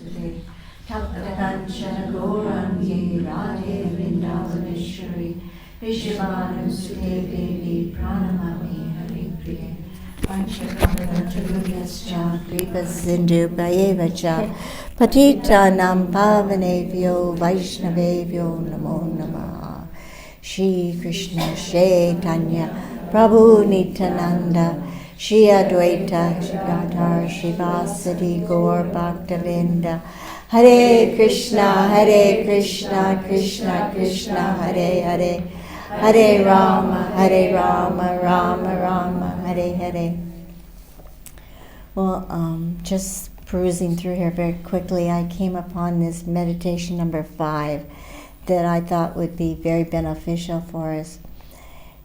Namaste. Taptakanchana Gaurangi Radhe Vrindavaneshwari Vishvanusude Devi Pranamami Haripriye Panchakamadacharuyascha Kripasindu Bhayevacha Patitanam Pavanevyo Vaishnavevyo Namo Namah. Shri Krishna Chaitanya Prabhu Nityananda Shri Advaita Gadadhar Srivasadi Gaur Bhaktavinda Hare Krishna Krishna Krishna Hare Hare Hare Rama Rama Rama Hare Hare. Well, just perusing through here very quickly, I came upon this meditation number 5 that I thought would be very beneficial for us.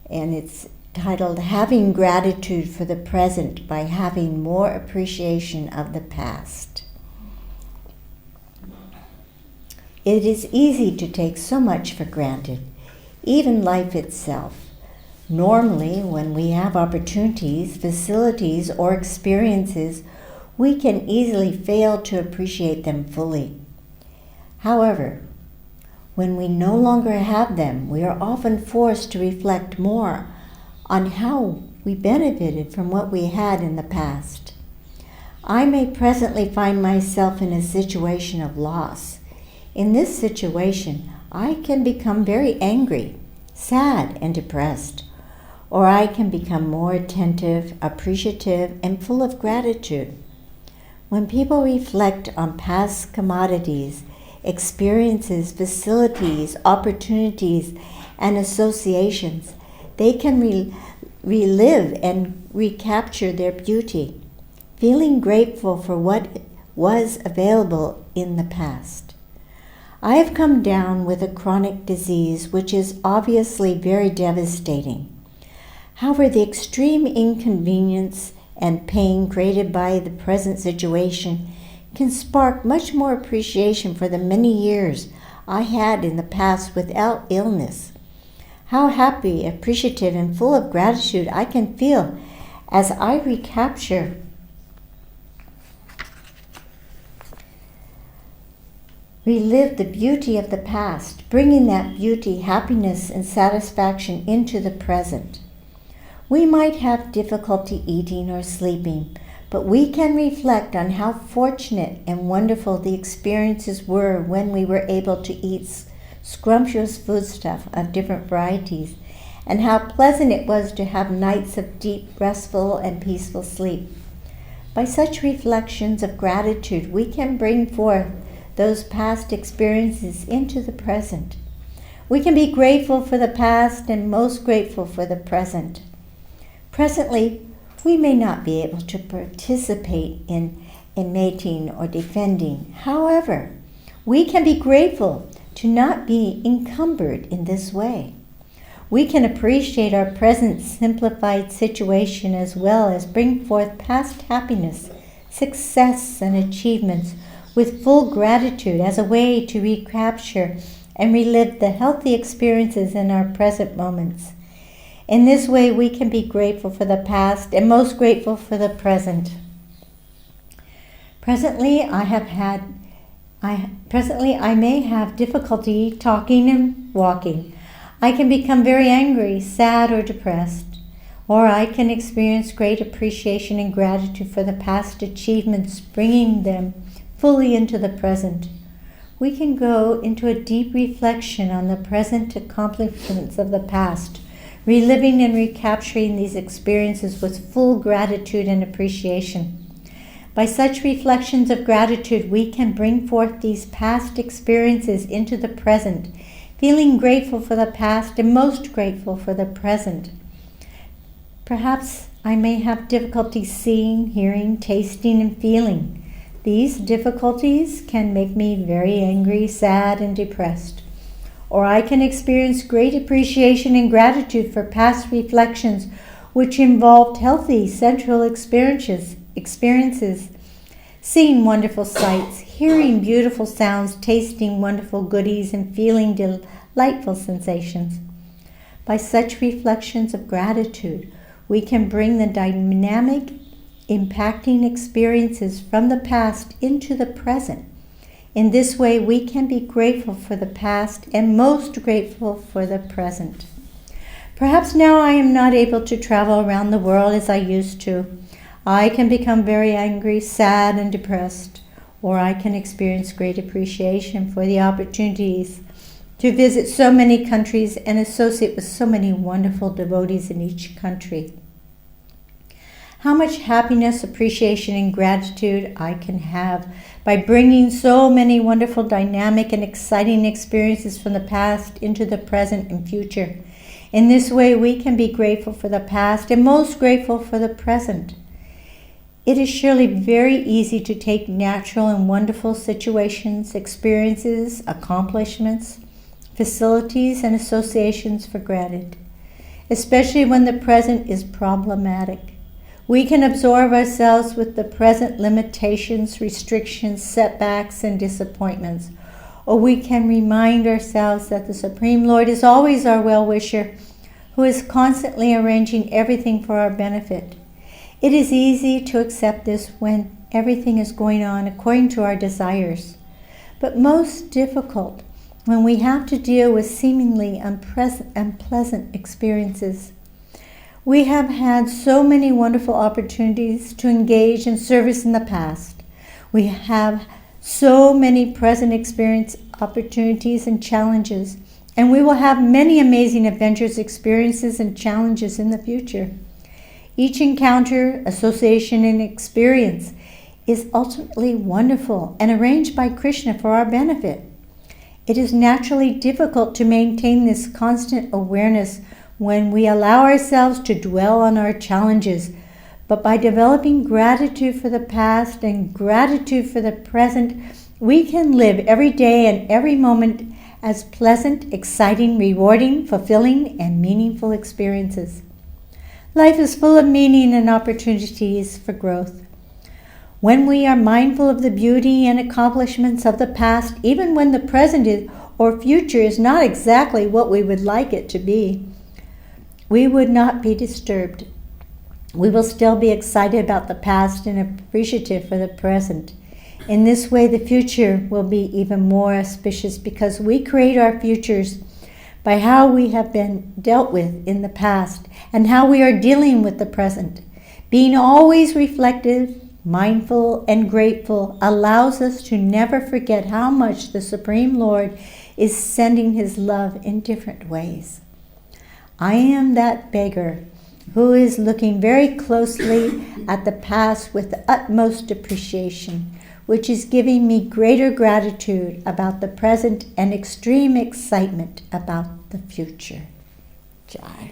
And it's titled Having Gratitude for the Present by Having More Appreciation of the Past. It is easy to take so much for granted, even life itself. Normally, when we have opportunities, facilities, or experiences, we can easily fail to appreciate them fully. However, when we no longer have them, we are often forced to reflect more on how we benefited from what we had in the past. I may presently find myself in a situation of loss. In this situation, I can become very angry, sad, and depressed, or I can become more attentive, appreciative, and full of gratitude. When people reflect on past commodities, experiences, facilities, opportunities, and associations, they can relive and recapture their beauty, feeling grateful for what was available in the past. I have come down with a chronic disease which is obviously very devastating. However, the extreme inconvenience and pain created by the present situation can spark much more appreciation for the many years I had in the past without illness. How happy, appreciative, and full of gratitude I can feel as I relive the beauty of the past, bringing that beauty, happiness, and satisfaction into the present. We might have difficulty eating or sleeping, but we can reflect on how fortunate and wonderful the experiences were when we were able to eat scrumptious foodstuff of different varieties, and how pleasant it was to have nights of deep, restful, and peaceful sleep. By such reflections of gratitude, we can bring forth those past experiences into the present. We can be grateful for the past and most grateful for the present. Presently, we may not be able to participate in mating or defending. However, we can be grateful to not be encumbered in this way. We can appreciate our present simplified situation as well as bring forth past happiness, success, and achievements with full gratitude as a way to recapture and relive the healthy experiences in our present moments. In this way, we can be grateful for the past and most grateful for the present. Presently, I may have difficulty talking and walking. I can become very angry, sad, or depressed. Or I can experience great appreciation and gratitude for the past achievements, bringing them fully into the present. We can go into a deep reflection on the present accomplishments of the past, reliving and recapturing these experiences with full gratitude and appreciation. By such reflections of gratitude, we can bring forth these past experiences into the present, feeling grateful for the past and most grateful for the present. Perhaps I may have difficulty seeing, hearing, tasting, and feeling. These difficulties can make me very angry, sad, and depressed. Or I can experience great appreciation and gratitude for past reflections which involved healthy central experiences, seeing wonderful sights, hearing beautiful sounds, tasting wonderful goodies, and feeling delightful sensations. By such reflections of gratitude, we can bring the dynamic, impacting experiences from the past into the present, In this way, we can be grateful for the past and most grateful for the present. Perhaps now I am not able to travel around the world as I used to. I can become very angry, sad, and depressed, or I can experience great appreciation for the opportunities to visit so many countries and associate with so many wonderful devotees in each country. How much happiness, appreciation, and gratitude I can have by bringing so many wonderful, dynamic, and exciting experiences from the past into the present and future. In this way, we can be grateful for the past and most grateful for the present. It is surely very easy to take natural and wonderful situations, experiences, accomplishments, facilities, and associations for granted, especially when the present is problematic. We can absorb ourselves with the present limitations, restrictions, setbacks, and disappointments. Or we can remind ourselves that the Supreme Lord is always our well-wisher, who is constantly arranging everything for our benefit. It is easy to accept this when everything is going on according to our desires, but most difficult when we have to deal with seemingly unpleasant experiences. We have had so many wonderful opportunities to engage in service in the past. We have so many present experience opportunities and challenges, and we will have many amazing adventures, experiences, and challenges in the future. Each encounter, association, and experience is ultimately wonderful and arranged by Krishna for our benefit. It is naturally difficult to maintain this constant awareness when we allow ourselves to dwell on our challenges, but by developing gratitude for the past and gratitude for the present, we can live every day and every moment as pleasant, exciting, rewarding, fulfilling, and meaningful experiences. Life is full of meaning and opportunities for growth. When we are mindful of the beauty and accomplishments of the past, even when the present is or future is not exactly what we would like it to be, we would not be disturbed. We will still be excited about the past and appreciative for the present. In this way, the future will be even more auspicious because we create our futures by how we have been dealt with in the past and how we are dealing with the present. Being always reflective, mindful, and grateful allows us to never forget how much the Supreme Lord is sending His love in different ways. I am that beggar who is looking very closely at the past with the utmost appreciation, which is giving me greater gratitude about the present and extreme excitement about the future. Jai.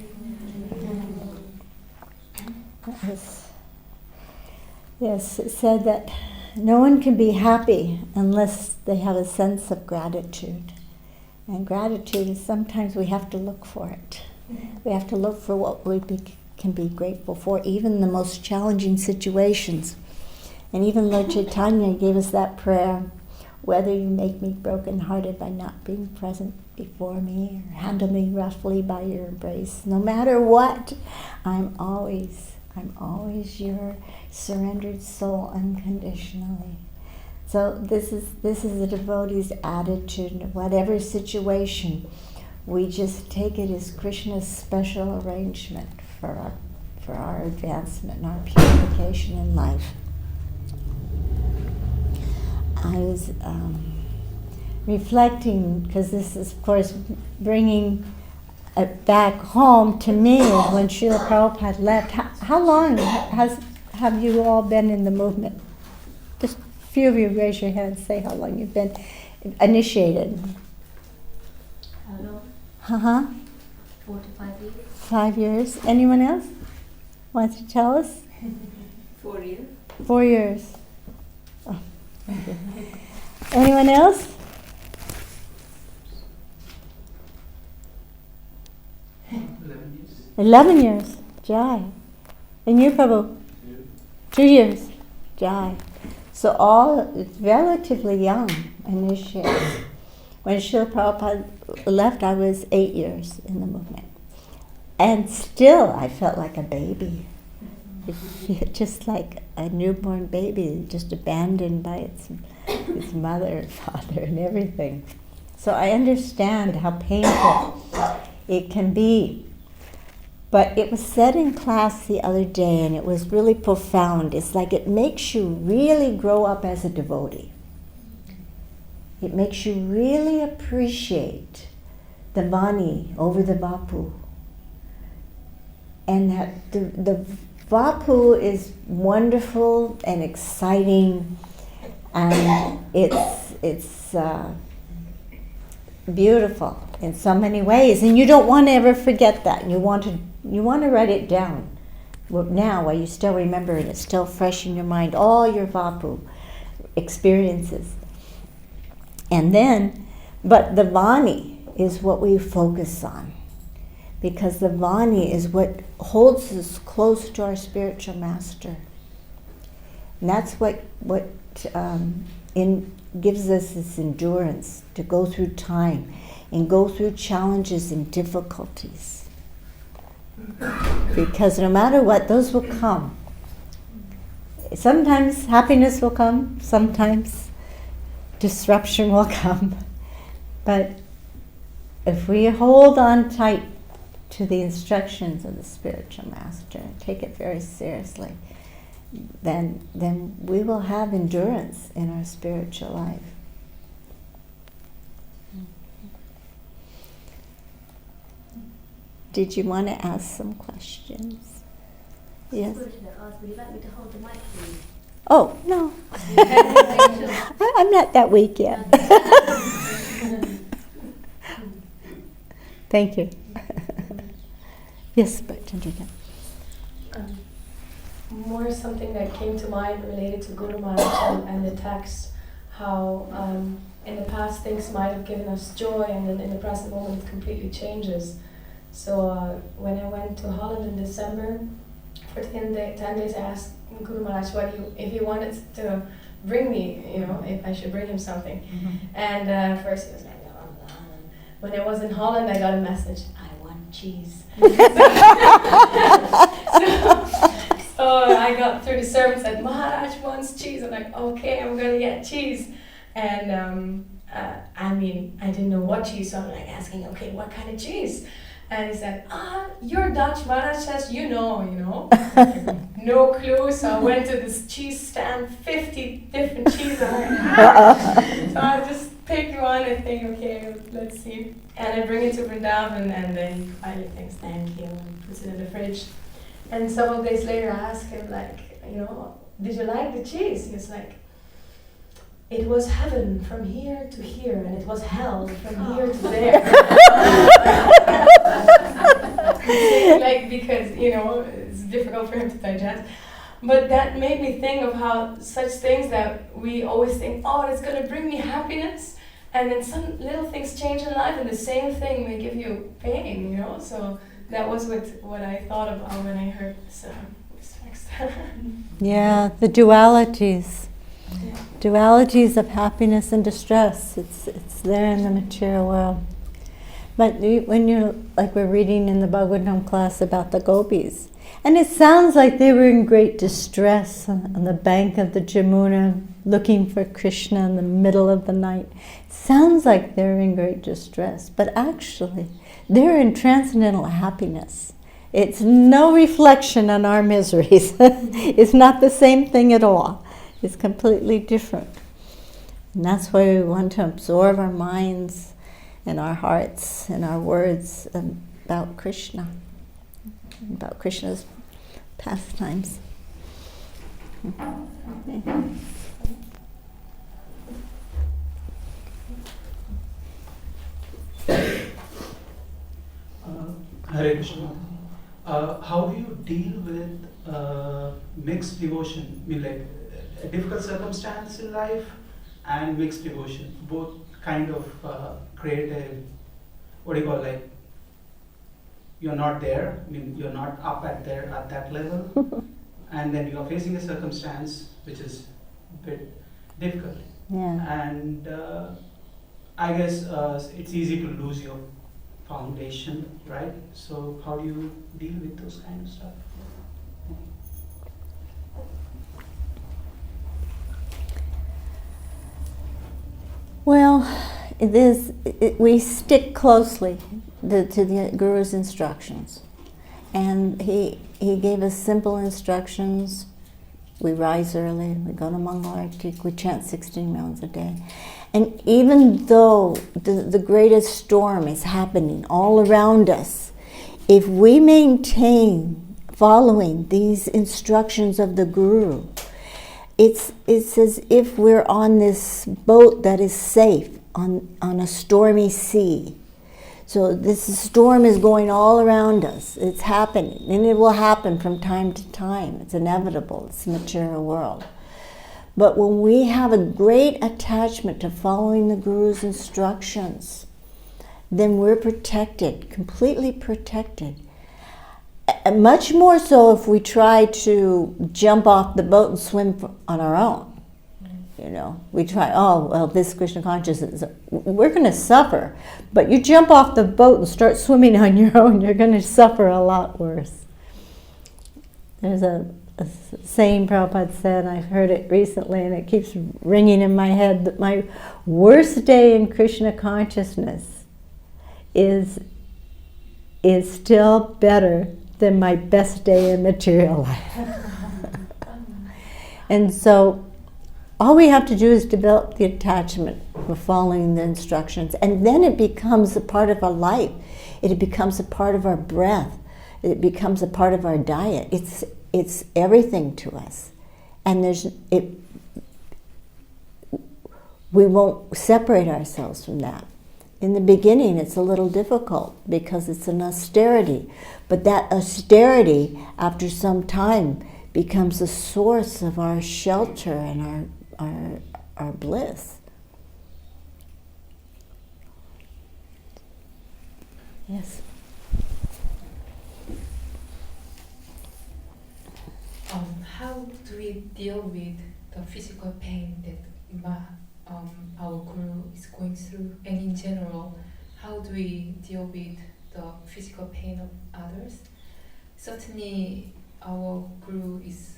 Yes, it said that no one can be happy unless they have a sense of gratitude. And gratitude is sometimes we have to look for it. We have to look for what we can be grateful for, even in the most challenging situations. And even Lord Chaitanya gave us that prayer, whether you make me brokenhearted by not being present before me or handle me roughly by your embrace. No matter what, I'm always your surrendered soul unconditionally. So this is the devotee's attitude in whatever situation. We just take it as Krishna's special arrangement for our advancement and our purification in life. I was reflecting, because this is, of course, bringing it back home to me when Srila Prabhupada left. How long have you all been in the movement? Just a few of you raise your hand and say how long you've been initiated. Hello. 4 to 5 years. 5 years. Anyone else want to tell us? 4 years. 4 years. Oh, thank you. Anyone else? 11 years. 11 years. Jai. And you, Prabhu? 2 years. Jai. So all relatively young initiates. When Srila Prabhupada left, I was 8 years in the movement. And still, I felt like a baby. You feel just like a newborn baby, just abandoned by its mother and father and everything. So I understand how painful it can be. But it was said in class the other day, and it was really profound. It's like it makes you really grow up as a devotee. It makes you really appreciate the Vani over the Vapu. And that the Vapu is wonderful and exciting, and it's beautiful in so many ways. And you don't want to ever forget that. You want to write it down. Well, now, while you still remember it, it's still fresh in your mind, all your Vapu experiences. And then, but the Vani is what we focus on, because the Vani is what holds us close to our spiritual master. And that's what gives us this endurance to go through time and go through challenges and difficulties. Because no matter what, those will come. Sometimes happiness will come, sometimes disruption will come. But if we hold on tight to the instructions of the spiritual master and take it very seriously, then we will have endurance in our spiritual life. Did you want to ask some questions? Yes. Would you like me to hold the mic, please? Oh, no. I'm not that weak yet. Thank you. Yes, but Chandrika. More something that came to mind related to Guru Maharaj and the text, how in the past things might have given us joy, and then in the present moment it completely changes. So when I went to Holland in December, for 10 days I asked Guru Maharaj if he wanted to bring me, if I should bring him something. Mm-hmm. And first he was like, no, no. When I was in Holland, I got a message, I want cheese. So I got through the service and Maharaj wants cheese. I'm like, okay, I'm gonna get cheese. And I didn't know what cheese, so I'm like asking, okay, what kind of cheese? And he said, you're Dutch, Maharaj says, you know. No clue, so I went to this cheese stand, 50 different cheeses. So I just picked one and think, okay, let's see. And I bring it to Vrindavan, and then he finally thinks, thank you, and puts it in the fridge. And several days later, I asked him, did you like the cheese? He was like, it was heaven from here to here, and it was hell from here to there. Because, it's difficult for him to digest. But that made me think of how such things that we always think, it's going to bring me happiness, and then some little things change in life, and the same thing may give you pain, So that was what I thought about when I heard this text. Yeah, the dualities. Yeah. Dualities of happiness and distress. It's there in the material world. But when you're, like we're reading in the Bhagavatam class about the gopis, and it sounds like they were in great distress on the bank of the Jamuna, looking for Krishna in the middle of the night. It sounds like they're in great distress, but actually, they're in transcendental happiness. It's no reflection on our miseries. It's not the same thing at all. It's completely different. And that's why we want to absorb our minds and our hearts and our words about Krishna, about Krishna's pastimes. Okay. Hare Krishna. How do you deal with mixed devotion? I mean, like a difficult circumstance in life and mixed devotion. Both kind of create a, you're not there, I mean, you're not up at that level, and then you're facing a circumstance which is a bit difficult. Yeah. And I guess it's easy to lose your foundation, right? So how do you deal with those kind of stuff? Well, we stick closely to the Guru's instructions. And he gave us simple instructions. We rise early, we go to Mangalartik, we chant 16 rounds a day. And even though the greatest storm is happening all around us, if we maintain following these instructions of the Guru, it's as if we're on this boat that is safe on a stormy sea. So this storm is going all around us. It's happening, and it will happen from time to time. It's inevitable. It's the material world. But when we have a great attachment to following the Guru's instructions, then we're protected, completely protected. Much more so if we try to jump off the boat and swim on our own. You know, we try, oh, well, this Krishna consciousness, we're going to suffer. But you jump off the boat and start swimming on your own, you're going to suffer a lot worse. There's a saying Prabhupada said, I've heard it recently, and it keeps ringing in my head, that my worst day in Krishna consciousness is still better than my best day in material life. And so all we have to do is develop the attachment for following the instructions, and then it becomes a part of our life. It becomes a part of our breath. It becomes a part of our diet. It's everything to us, and we won't separate ourselves from that. In the beginning, it's a little difficult because it's an austerity, but that austerity, after some time, becomes a source of our shelter and our bliss. Yes. How do we deal with the physical pain that our Guru is going through, and in general, how do we deal with the physical pain of others? Certainly, our Guru is,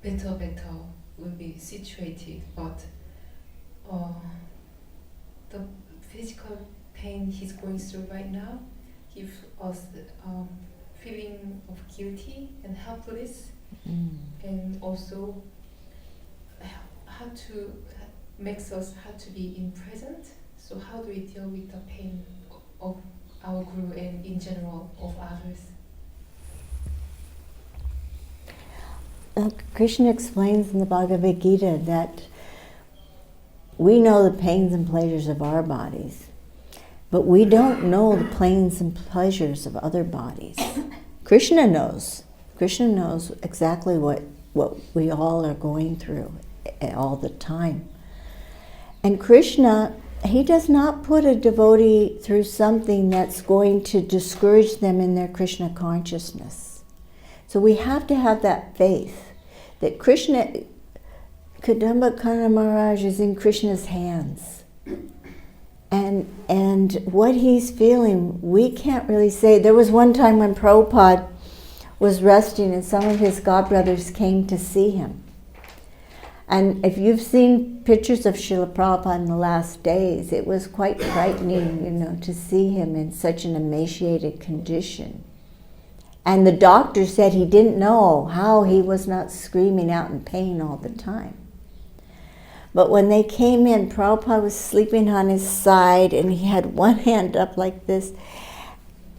better will be situated, but the physical pain he's going through right now gives us feeling of guilty and helpless, and also makes us how to be in present. So how do we deal with the pain of our Guru and in general of others? Krishna explains in the Bhagavad Gita that we know the pains and pleasures of our bodies, but we don't know the pains and pleasures of other bodies. Krishna knows. Krishna knows exactly what we all are going through all the time. And Krishna, he does not put a devotee through something that's going to discourage them in their Krishna consciousness. So we have to have that faith that Krishna, Kadamba Maharaj is in Krishna's hands. And what he's feeling, we can't really say. There was one time when Prabhupada was resting and some of his godbrothers came to see him. And if you've seen pictures of Srila Prabhupada in the last days, it was quite frightening, to see him in such an emaciated condition. And the doctor said he didn't know how he was not screaming out in pain all the time. But when they came in, Prabhupada was sleeping on his side and he had one hand up like this.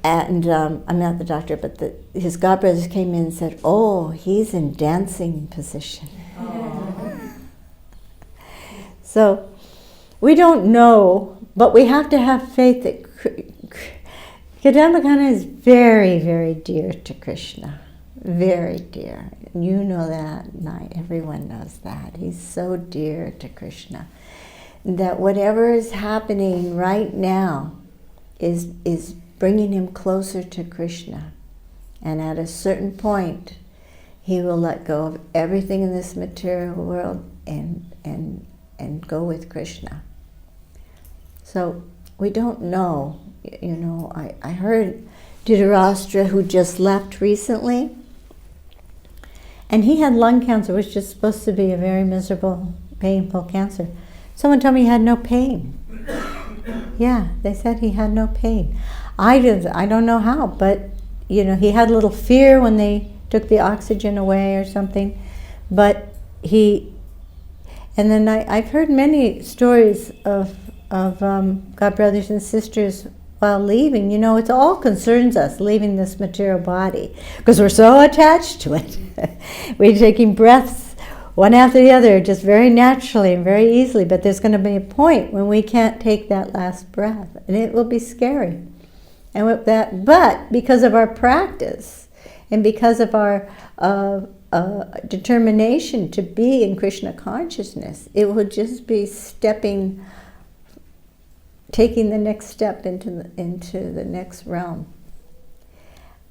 And I'm not the doctor, but his godbrothers came in and said, oh, he's in dancing position. So we don't know, but we have to have faith that Kadambakana is very, very dear to Krishna. Very dear. You know that, everyone knows that. He's so dear to Krishna. That whatever is happening right now is bringing him closer to Krishna. And at a certain point, he will let go of everything in this material world and go with Krishna. So we don't know. I heard Dhritarashtra, who just left recently, and he had lung cancer, which is supposed to be a very miserable painful cancer. Someone told me he had no pain. Yeah, they said he had no pain. I don't know how, but he had a little fear when they took the oxygen away or something. But and then I've heard many stories of God brothers and sisters while leaving. It all concerns us, leaving this material body, because we're so attached to it. We're taking breaths one after the other, just very naturally and very easily, but there's going to be a point when we can't take that last breath, and it will be scary. And with that, but because of our practice and because of our determination to be in Krishna consciousness, it will just be taking the next step into the next realm.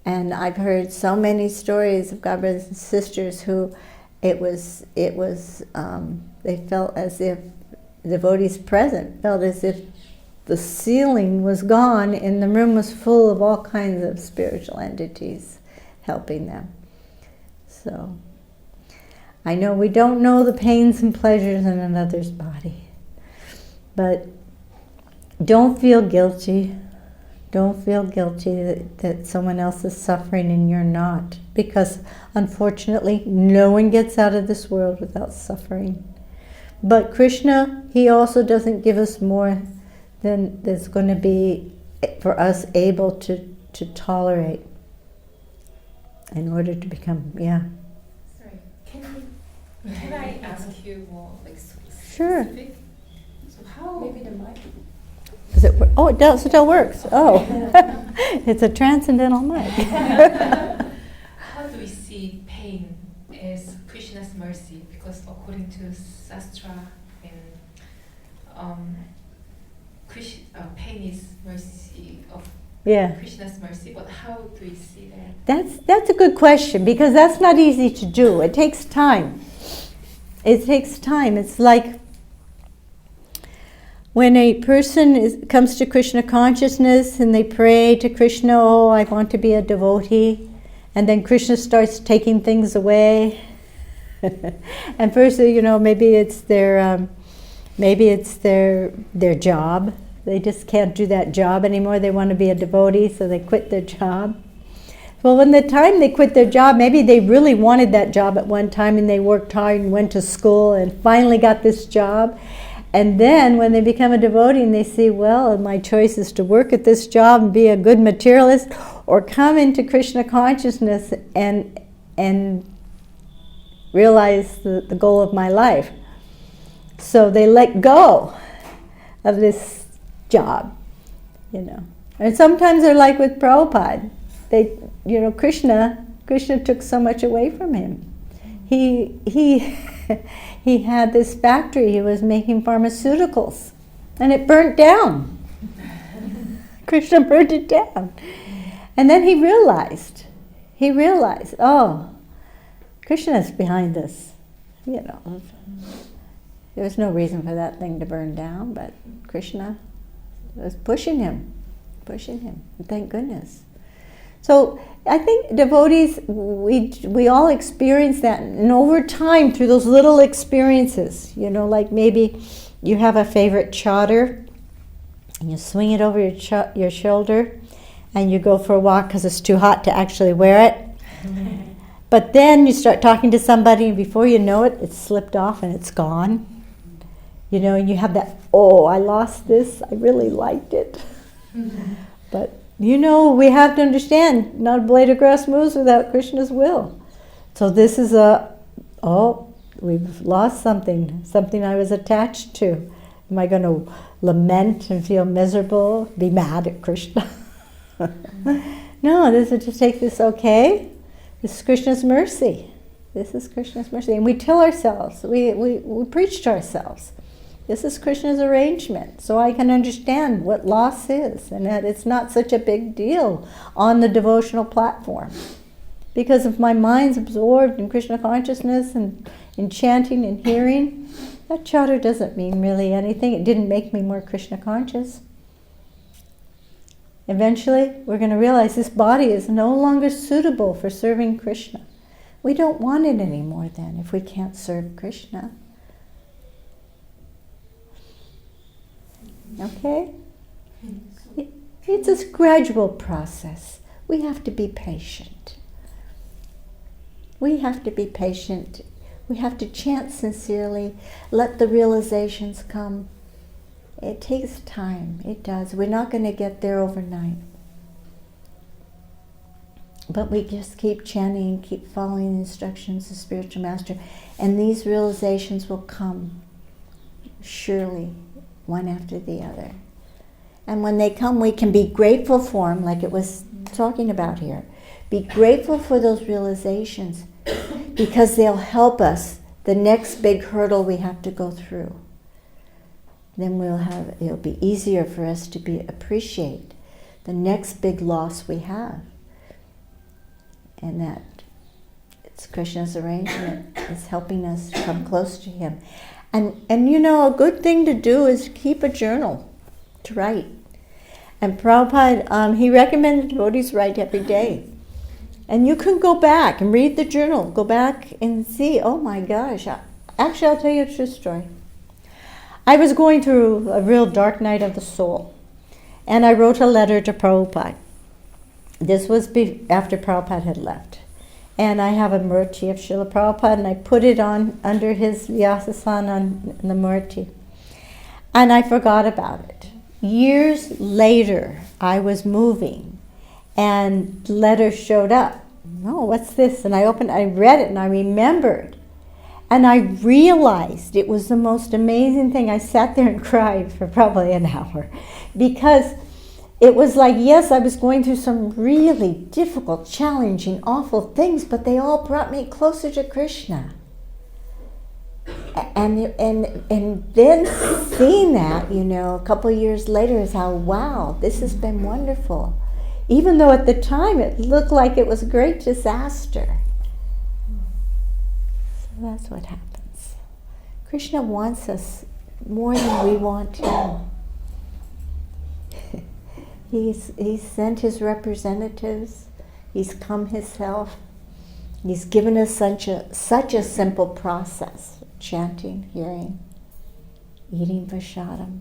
And I've heard so many stories of God brothers and sisters who they felt as if devotees present felt as if the ceiling was gone and the room was full of all kinds of spiritual entities helping them. So I know we don't know the pains and pleasures in another's body, but don't feel guilty. Don't feel guilty that someone else is suffering and you're not, because unfortunately no one gets out of this world without suffering. But Krishna, he also doesn't give us more than there's going to be for us able to tolerate in order to become, Sorry, can I ask you more Sure. specific? So how Maybe the mic. Does it work? Oh, it does. It still works. Oh, it's a transcendental mic. how do we see pain as Krishna's mercy? Because according to Shastra and pain is mercy of Yeah. Krishna's mercy, but how do we see that? That's a good question, because that's not easy to do. It takes time. It takes time. It's like when a person comes to Krishna consciousness and they pray to Krishna, oh, I want to be a devotee, and then Krishna starts taking things away. And first, maybe it's their job. They just can't do that job anymore. They want to be a devotee, so they quit their job. Well, when the time they quit their job, maybe they really wanted that job at one time and they worked hard and went to school and finally got this job. And then when they become a devotee and they see, well, my choice is to work at this job and be a good materialist, or come into Krishna consciousness and realize the goal of my life. So they let go of this job, And sometimes they're like with Prabhupada. Krishna took so much away from him. He had this factory. He was making pharmaceuticals, and it burnt down. Krishna burnt it down. And then he realized, oh, Krishna's behind this. There was no reason for that thing to burn down, but Krishna was pushing him. And thank goodness. So I think devotees, we all experience that, and over time, through those little experiences, like maybe you have a favorite chadar, and you swing it over your shoulder, and you go for a walk because it's too hot to actually wear it. But then you start talking to somebody, and before you know it, it's slipped off and it's gone. And you have that, oh, I lost this, I really liked it. But we have to understand, not a blade of grass moves without Krishna's will. So this is we've lost something I was attached to. Am I going to lament and feel miserable, be mad at Krishna? No, this is to take this, okay, this is Krishna's mercy. This is Krishna's mercy. And we tell ourselves, we preach to ourselves, this is Krishna's arrangement, so I can understand what loss is, and that it's not such a big deal on the devotional platform. Because if my mind's absorbed in Krishna consciousness and in chanting and hearing, that chadar doesn't mean really anything. It didn't make me more Krishna conscious. Eventually, we're going to realize this body is no longer suitable for serving Krishna. We don't want it anymore then if we can't serve Krishna. Okay? It's a gradual process. We have to be patient. We have to be patient. We have to chant sincerely. Let the realizations come. It takes time. It does. We're not going to get there overnight. But we just keep chanting, keep following the instructions of the spiritual master, and these realizations will come, surely, one after the other. And when they come, we can be grateful for them, like it was talking about here. Be grateful for those realizations, because they'll help us the next big hurdle we have to go through. Then it'll be easier for us to appreciate the next big loss we have. And that it's Krishna's arrangement is helping us come close to him. And you know, a good thing to do is keep a journal to write. And Prabhupada, he recommended devotees write every day. And you can go back and read the journal. Go back and see, oh my gosh. Actually, I'll tell you a true story. I was going through a real dark night of the soul. And I wrote a letter to Prabhupada. This was after Prabhupada had left. And I have a murti of Srila Prabhupada, and I put it on under his Vyasasana on the murti. And I forgot about it. Years later, I was moving, and the letter showed up. Oh, what's this? And I read it, and I remembered. And I realized it was the most amazing thing. I sat there and cried for probably an hour, because it was like, yes, I was going through some really difficult, challenging, awful things, but they all brought me closer to Krishna. And then seeing that, you know, a couple of years later is how, wow, this has been wonderful. Even though at the time it looked like it was a great disaster. So that's what happens. Krishna wants us more than we want him. He's sent his representatives. He's come himself. He's given us such a simple process: chanting, hearing, eating prasadam.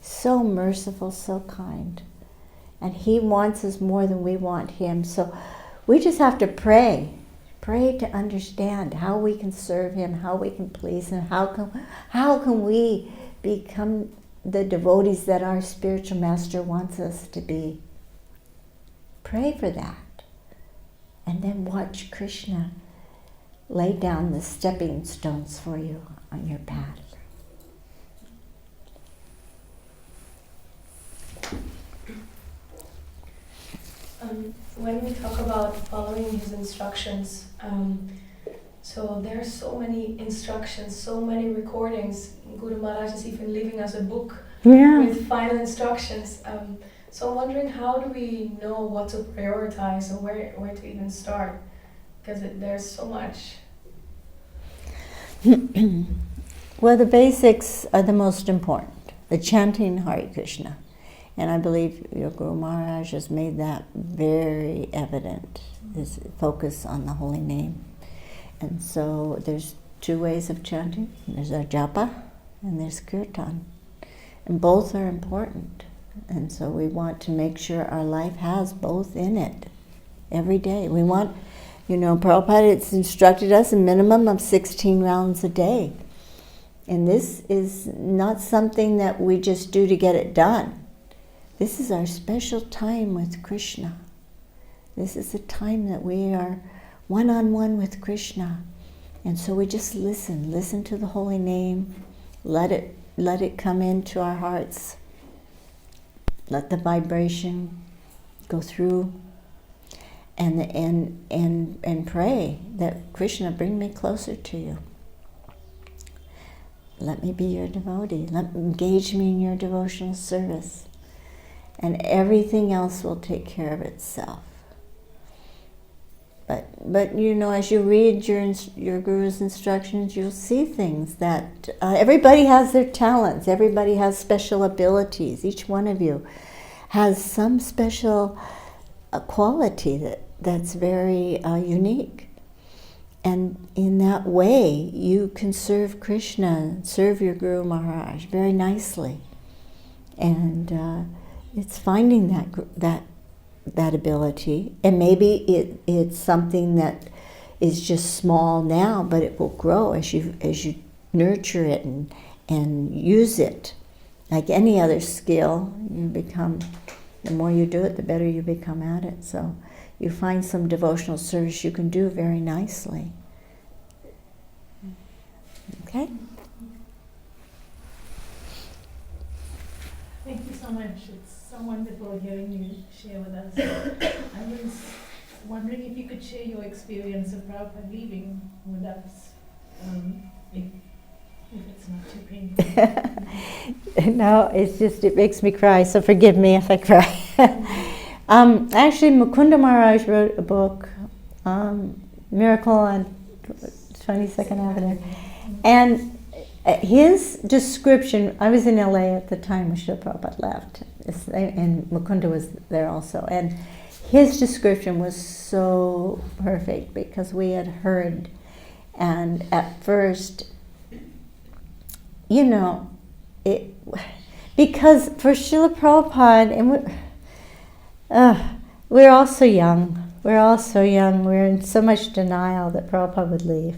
So merciful, so kind, and he wants us more than we want him. So we just have to pray to understand how we can serve him, how we can please him, how can we become the devotees that our spiritual master wants us to be. Pray for that. And then watch Krishna lay down the stepping stones for you on your path. When we talk about following his instructions, so there are so many instructions, so many recordings. Guru Maharaj is even leaving us a book with final instructions. So I'm wondering, how do we know what to prioritize or where to even start? Because there's so much. Well, the basics are the most important. The chanting Hare Krishna. And I believe your Guru Maharaj has made that very evident, this focus on the holy name. And so there's two ways of chanting. There's our japa and there's kirtan. And both are important. And so we want to make sure our life has both in it every day. We want, you know, Prabhupada has instructed us a minimum of 16 rounds a day. And this is not something that we just do to get it done. This is our special time with Krishna. This is the time that we are one-on-one with Krishna. And so we just listen to the holy name, let it come into our hearts. Let the vibration go through, and pray that Krishna, bring me closer to you. Let me be your devotee. Engage me in your devotional service. And everything else will take care of itself. But you know, as you read your Guru's instructions, you'll see things that everybody has their talents. Everybody has special abilities. Each one of you has some special quality that's very unique. And in that way, you can serve Krishna, serve your Guru Maharaj very nicely. And it's finding that ability, and maybe it's something that is just small now, but it will grow as you nurture it and use it. Like any other skill, the more you do it, the better you become at it. So you find some devotional service you can do very nicely. Okay? Thank you so much. It's so wonderful hearing you share with us. I was wondering if you could share your experience of Prabhupada leaving with us, if it's not too painful. No, it makes me cry, so forgive me if I cry. Actually, Mukunda Maharaj wrote a book, Miracle on 22nd Avenue. And his description, I was in LA at the time when Srila Prabhupada left, and Mukunda was there also. And his description was so perfect because we had heard, and at first, because for Srila Prabhupada, and we're all so young. We're in so much denial that Prabhupada would leave.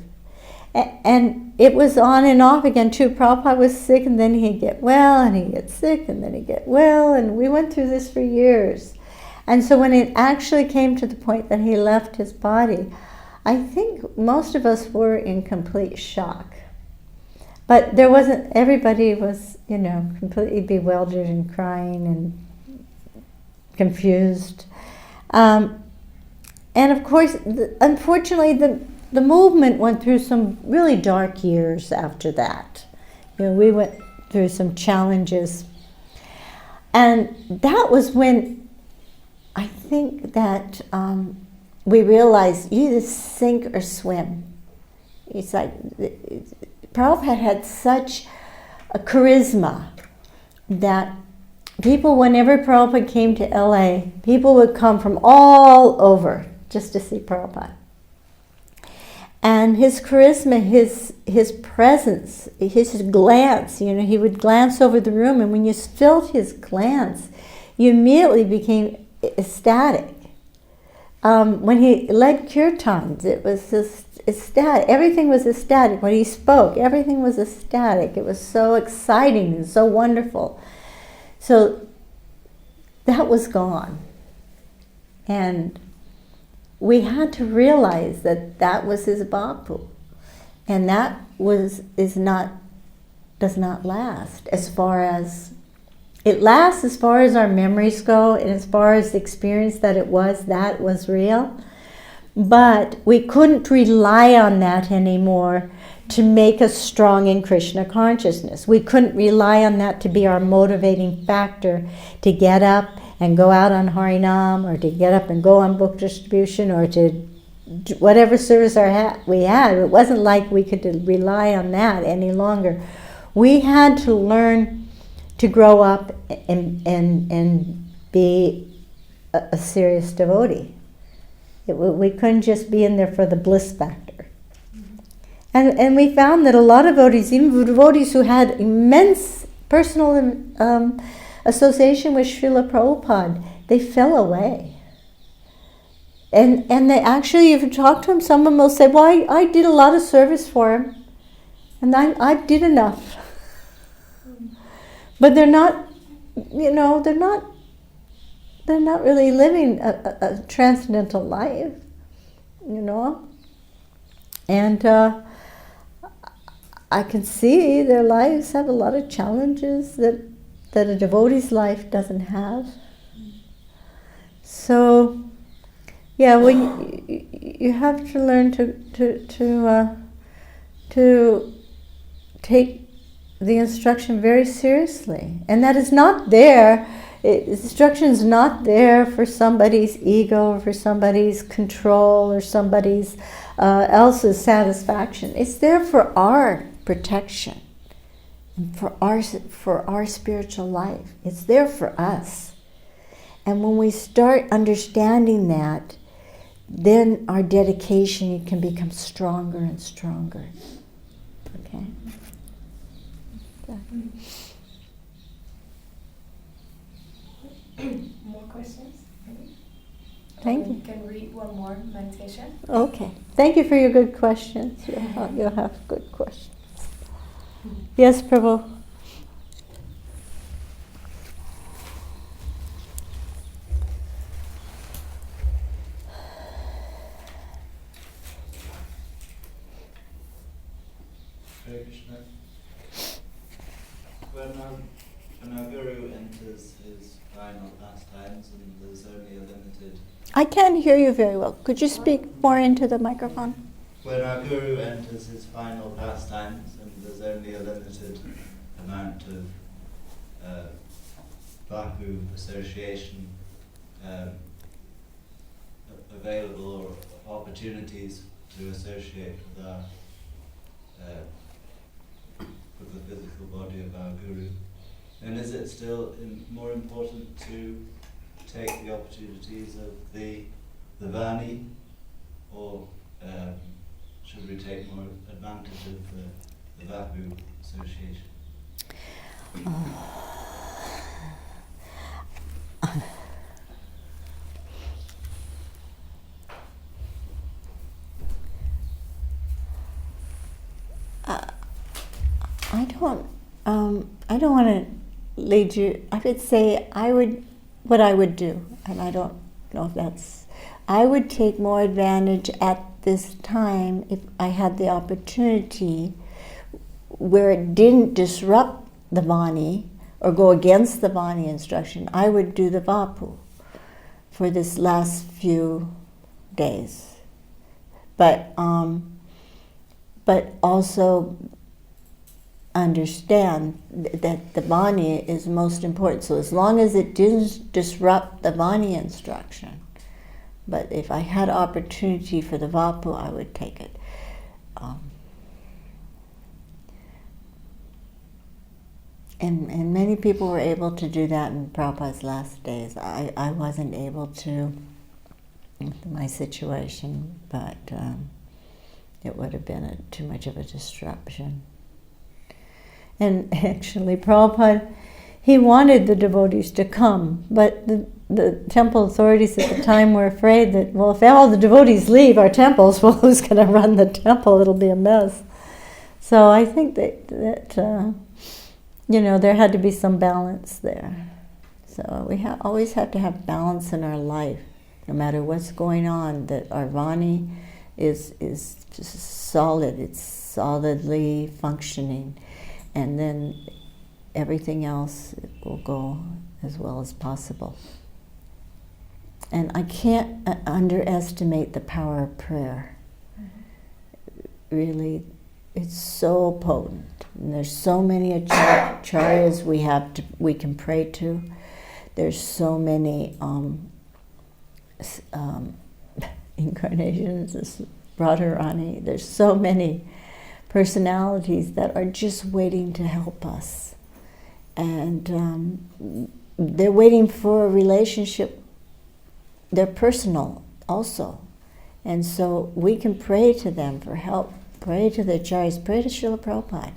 And it was on and off again too. Prabhupada was sick and then he'd get well, and he'd get sick and then he'd get well, and we went through this for years. And so when it actually came to the point that he left his body, I think most of us were in complete shock. But everybody was, completely bewildered and crying and confused. And of course, unfortunately, the movement went through some really dark years after that. We went through some challenges. And that was when I think that we realized you either sink or swim. It's like Prabhupada had such a charisma that people, whenever Prabhupada came to LA, people would come from all over just to see Prabhupada. And his charisma, his presence, his glance, he would glance over the room, and when you felt his glance, you immediately became ecstatic. When he led Kirtans, it was just ecstatic. Everything was ecstatic. When he spoke, everything was ecstatic. It was so exciting and so wonderful. So that was gone. And we had to realize that was his Bapu. And that does not last as far as, it lasts as far as our memories go, and as far as the experience that was real. But we couldn't rely on that anymore to make us strong in Krishna consciousness. We couldn't rely on that to be our motivating factor to get up and go out on Harinam, or to get up and go on book distribution, or to whatever service we had. It wasn't like we could rely on that any longer. We had to learn to grow up and be a serious devotee. We couldn't just be in there for the bliss factor. And we found that a lot of devotees, even devotees who had immense personal association with Srila Prabhupada, they fell away. And they actually, if you talk to them, some of them will say, well, I did a lot of service for him, and I did enough. But they're not really living a transcendental life, And I can see their lives have a lot of challenges that a devotee's life doesn't have. So, yeah, you have to learn to take the instruction very seriously, and that is not there. Instruction is not there for somebody's ego, or for somebody's control, or somebody's else's satisfaction. It's there for our protection, and for our spiritual life. It's there for us. And when we start understanding that, then our dedication can become stronger and stronger. Okay? questions? Maybe? Thank We you. can read one more meditation. Okay. Thank you for your good questions. You'll have good questions. Yes, Prabhu. Hare Krishna. When our Guru enters his final pastimes and there's only a limited... I can't hear you very well. Could you speak more into the microphone? When our Guru enters his final pastimes and there's only a limited amount of Bahu association available or opportunities to associate with our with the physical body of our Guru, then is it still more important to take the opportunities of the Vani, or should we take more advantage of the Vahu association? I don't want to lead you. I would say what I would do, and I don't know if that's. I would take more advantage at this time if I had the opportunity, where it didn't disrupt the Vani or go against the Vani instruction. I would do the Vapu for this last few days, but also understand that the Vani is most important. So as long as it didn't disrupt the Vani instruction, but if I had opportunity for the Vapu, I would take it. And many people were able to do that in Prabhupada's last days. I wasn't able to with my situation, but it would have been too much of a disruption. And actually, Prabhupada, he wanted the devotees to come, but the temple authorities at the time were afraid that, well, if all the devotees leave our temples, well, who's going to run the temple? It'll be a mess. So I think that there had to be some balance there. So we always have to have balance in our life, no matter what's going on, that our Vani is just solid, it's solidly functioning. And then everything else will go as well as possible. And I can't underestimate the power of prayer. Really, it's so potent. And there's so many acharyas we can pray to. There's so many incarnations, this Radharani. There's so many personalities that are just waiting to help us. And they're waiting for a relationship. They're personal also. And so we can pray to them for help. Pray to the acharyas, pray to Srila Prabhupada.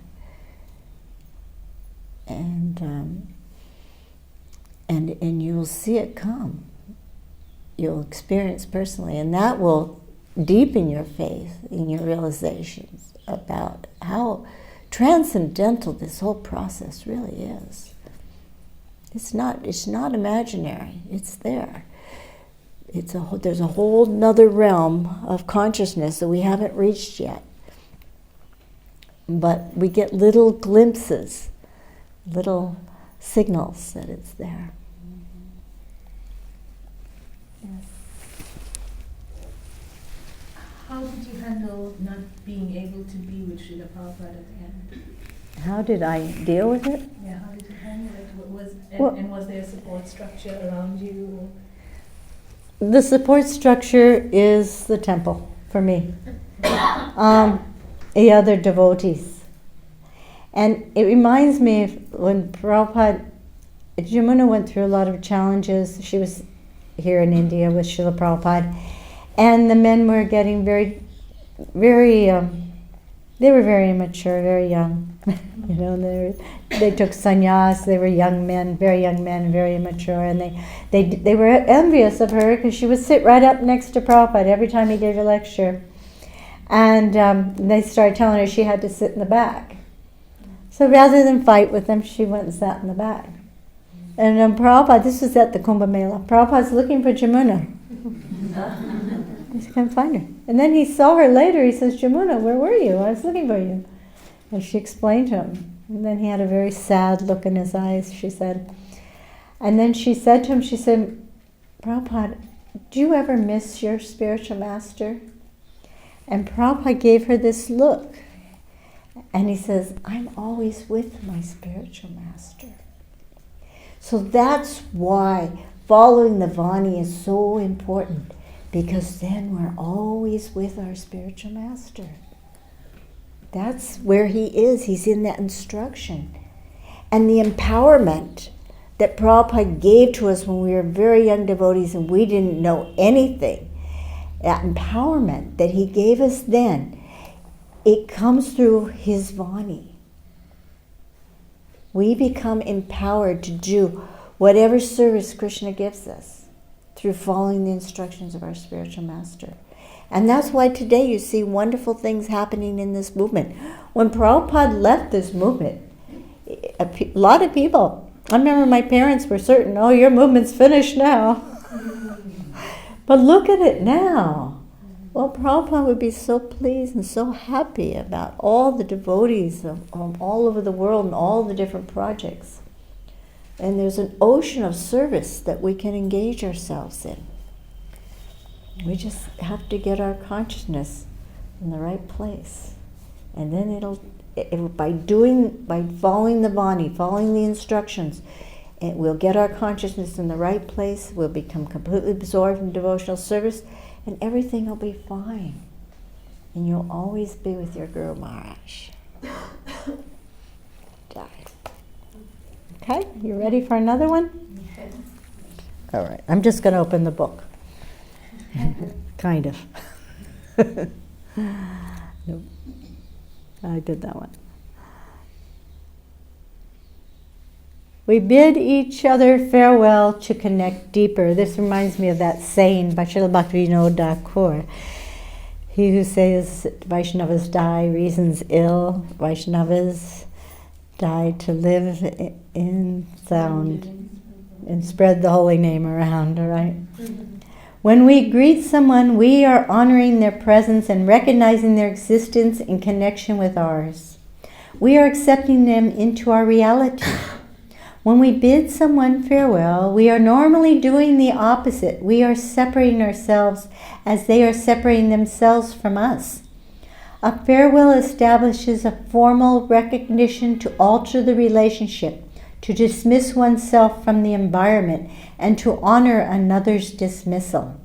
And you'll see it come. You'll experience personally. And that will deepen your faith in your realizations about how transcendental this whole process really is. It's not imaginary. It's there. There's a whole nother realm of consciousness that we haven't reached yet. But we get little glimpses, little signals that it's there. Yes. How did you handle not being able to be with Srila Prabhupada at the end? How did I deal with it? Yeah, how did you handle it? Well, Was there a support structure around you? the support structure is the temple for me. The other devotees. And it reminds me of when Prabhupada, Jamuna went through a lot of challenges. She was here in India with Srila Prabhupada. And the men were getting very, very, they were very immature, very young. You know, they took sannyas. They were young men, very immature, and they were envious of her because she would sit right up next to Prabhupada every time he gave a lecture. And they started telling her she had to sit in the back. So rather than fight with them, she went and sat in the back. And Prabhupada, this was at the Kumbh Mela, Prabhupada's looking for Jamuna. He couldn't find her. And then he saw her later. He says, Jamuna, where were you? I was looking for you. And she explained to him. And then he had a very sad look in his eyes, she said. And then she said to him, she said, Prabhupada, do you ever miss your spiritual master? And Prabhupada gave her this look. And he says, I'm always with my spiritual master. So that's why following the Vani is so important, because then we're always with our spiritual master. That's where he is. He's in that instruction. And the empowerment that Prabhupada gave to us when we were very young devotees and we didn't know anything, that empowerment that he gave us then, it comes through his Vani. We become empowered to do whatever service Krishna gives us through following the instructions of our spiritual master. And that's why today you see wonderful things happening in this movement. When Prabhupada left this movement, a lot of people, I remember my parents were certain, oh, your movement's finished now. But look at it now. Well, Prabhupada would be so pleased and so happy about all the devotees all over the world and all the different projects. And there's an ocean of service that we can engage ourselves in. We just have to get our consciousness in the right place. And then by following the Vani, following the instructions, we'll get our consciousness in the right place, we'll become completely absorbed in devotional service, and everything will be fine. And you'll always be with your Guru Maharaj. Okay, you ready for another one? Yes. All right, I'm just going to open the book. Kind of. Nope. I did that one. We bid each other farewell to connect deeper. This reminds me of that saying by Srila Bhaktivinoda Thakur. He who says Vaishnavas die reasons ill, Vaishnavas die to live in sound and spread the holy name around, all right? When we greet someone, we are honoring their presence and recognizing their existence in connection with ours. We are accepting them into our reality. When we bid someone farewell, we are normally doing the opposite. We are separating ourselves as they are separating themselves from us. A farewell establishes a formal recognition to alter the relationship, to dismiss oneself from the environment, and to honor another's dismissal.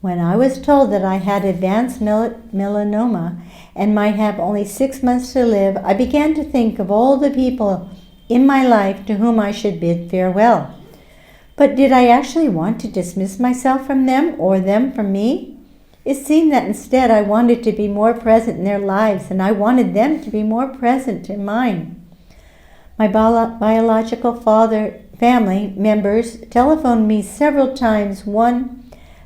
When I was told that I had advanced melanoma and might have only 6 months to live, I began to think of all the people in my life to whom I should bid farewell. But did I actually want to dismiss myself from them or them from me? It seemed that instead I wanted to be more present in their lives, and I wanted them to be more present in mine. My biological family members telephoned me several times, one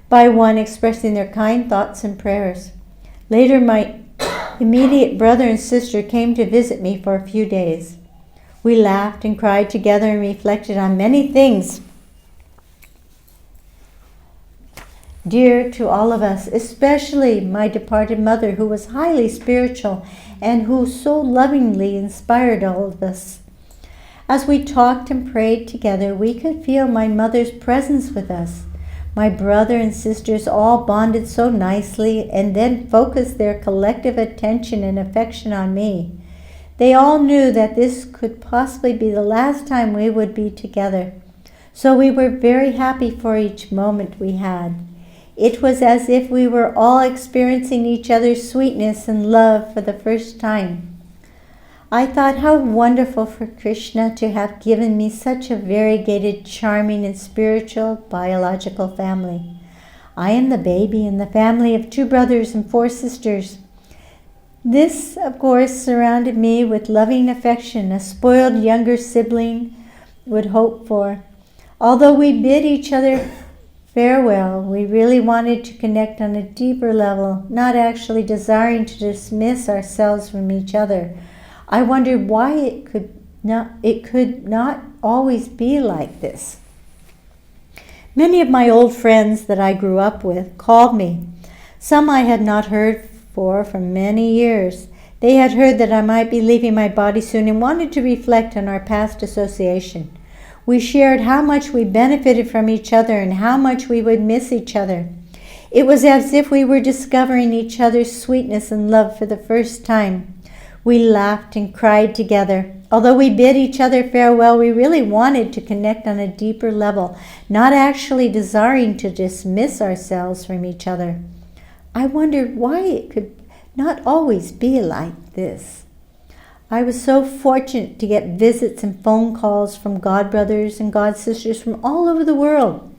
by one, expressing their kind thoughts and prayers. Later, my immediate brother and sister came to visit me for a few days. We laughed and cried together and reflected on many things dear to all of us, especially my departed mother, who was highly spiritual and who so lovingly inspired all of us. As we talked and prayed together, we could feel my mother's presence with us. My brother and sisters all bonded so nicely and then focused their collective attention and affection on me. They all knew that this could possibly be the last time we would be together. So we were very happy for each moment we had. It was as if we were all experiencing each other's sweetness and love for the first time. I thought how wonderful for Krishna to have given me such a variegated, charming, and spiritual biological family. I am the baby in the family of 2 brothers and 4 sisters. This, of course, surrounded me with loving affection a spoiled younger sibling would hope for. Although we bid each other farewell, we really wanted to connect on a deeper level, not actually desiring to dismiss ourselves from each other. I wondered why it could not always be like this. Many of my old friends that I grew up with called me. Some I had not heard for many years. They had heard that I might be leaving my body soon and wanted to reflect on our past association. We shared how much we benefited from each other and how much we would miss each other. It was as if we were discovering each other's sweetness and love for the first time. We laughed and cried together. Although we bid each other farewell, we really wanted to connect on a deeper level, not actually desiring to dismiss ourselves from each other. I wondered why it could not always be like this. I was so fortunate to get visits and phone calls from godbrothers and godsisters from all over the world.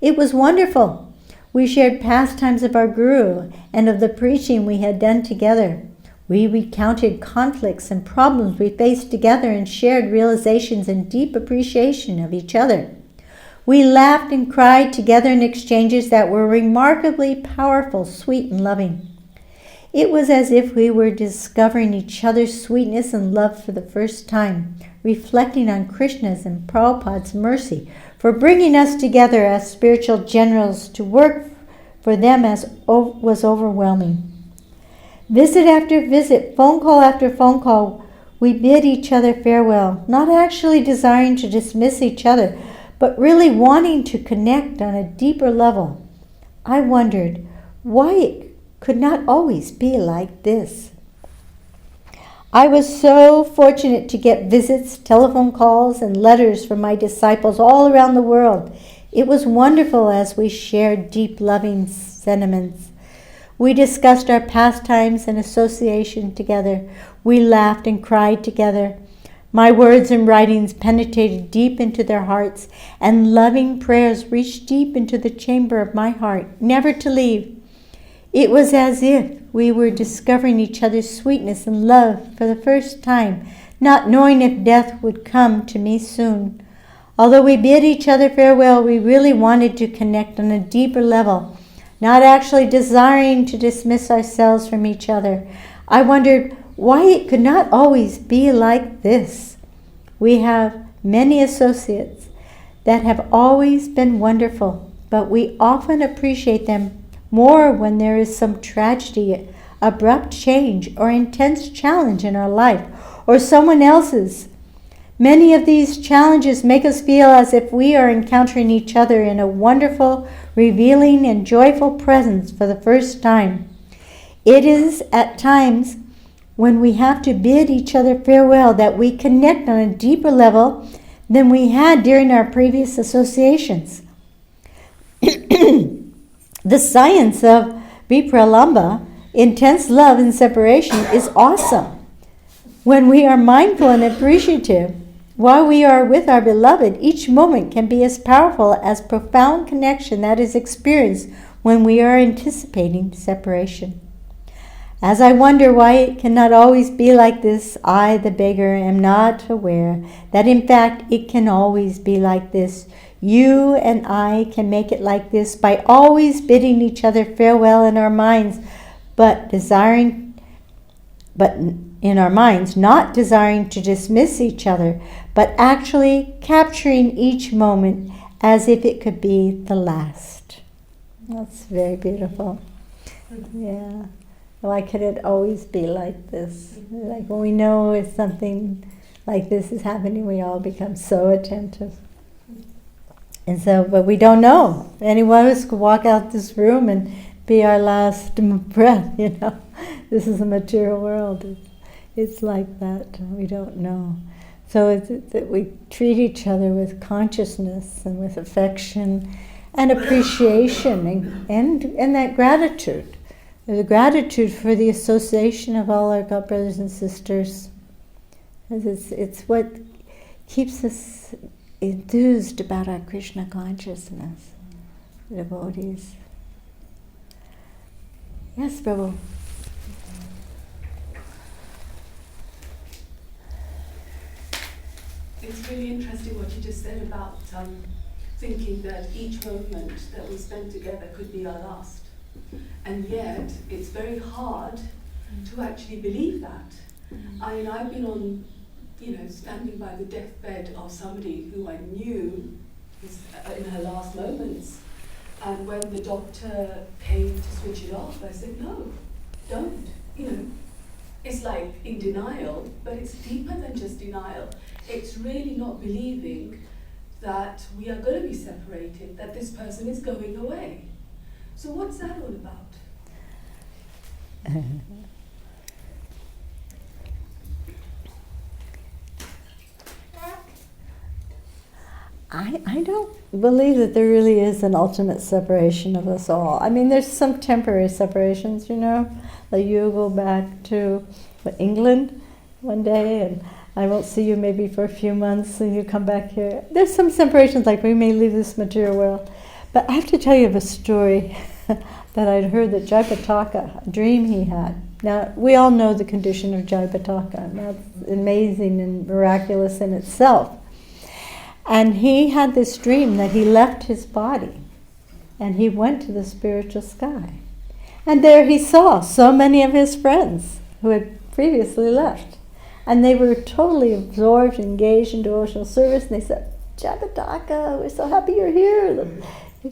It was wonderful. We shared pastimes of our Guru and of the preaching we had done together. We recounted conflicts and problems we faced together and shared realizations and deep appreciation of each other. We laughed and cried together in exchanges that were remarkably powerful, sweet, and loving. It was as if we were discovering each other's sweetness and love for the first time, reflecting on Krishna's and Prabhupada's mercy for bringing us together as spiritual generals to work for them was overwhelming. Visit after visit, phone call after phone call, we bid each other farewell, not actually desiring to dismiss each other, but really wanting to connect on a deeper level. I wondered why it could not always be like this. I was so fortunate to get visits, telephone calls, and letters from my disciples all around the world. It was wonderful as we shared deep, loving sentiments. We discussed our pastimes and association together. We laughed and cried together. My words and writings penetrated deep into their hearts, and loving prayers reached deep into the chamber of my heart, never to leave. It was as if we were discovering each other's sweetness and love for the first time, not knowing if death would come to me soon. Although we bid each other farewell, we really wanted to connect on a deeper level, not actually desiring to dismiss ourselves from each other. I wondered why it could not always be like this. We have many associates that have always been wonderful, but we often appreciate them more when there is some tragedy, abrupt change, or intense challenge in our life, or someone else's. Many of these challenges make us feel as if we are encountering each other in a wonderful, revealing, and joyful presence for the first time. It is at times when we have to bid each other farewell that we connect on a deeper level than we had during our previous associations. The science of vipralambha, intense love and separation, is awesome. When we are mindful and appreciative while we are with our beloved, each moment can be as powerful as profound connection that is experienced when we are anticipating separation. As I wonder why it cannot always be like this, I, the beggar, am not aware that in fact it can always be like this. You and I can make it like this by always bidding each other farewell in our minds, but in our minds, not desiring to dismiss each other, but actually capturing each moment as if it could be the last. That's very beautiful. Yeah. Why could it always be like this? Like when we know if something like this is happening, we all become so attentive. And so, but we don't know. Any one of us could walk out this room and be our last breath, you know. This is a material world. It's like that. We don't know. So it's that we treat each other with consciousness and with affection and appreciation and that gratitude. The gratitude for the association of all our God brothers and sisters. It's what keeps us enthused about our Krishna consciousness, devotees. Yes, Prabhu. it's really interesting what you just said about thinking that each moment that we spend together could be our last. And yet, it's very hard to actually believe that. I mean, I've been on, standing by the deathbed of somebody who I knew was in her last moments. And when the doctor came to switch it off, I said, no, don't. It's like in denial, but it's deeper than just denial. It's really not believing that we are going to be separated, that this person is going away. So what's that all about? I don't believe that there really is an ultimate separation of us all. I mean, there's some temporary separations, Like you go back to England one day and I won't see you maybe for a few months and you come back here. There's some separations, like we may leave this material world. But I have to tell you of a story that I'd heard that Jayapataka, a dream he had. Now, we all know the condition of Jayapataka, and that's amazing and miraculous in itself. And he had this dream that he left his body and he went to the spiritual sky. And there he saw so many of his friends who had previously left. And they were totally absorbed, engaged in devotional service. And they said, Jayapataka, we're so happy you're here.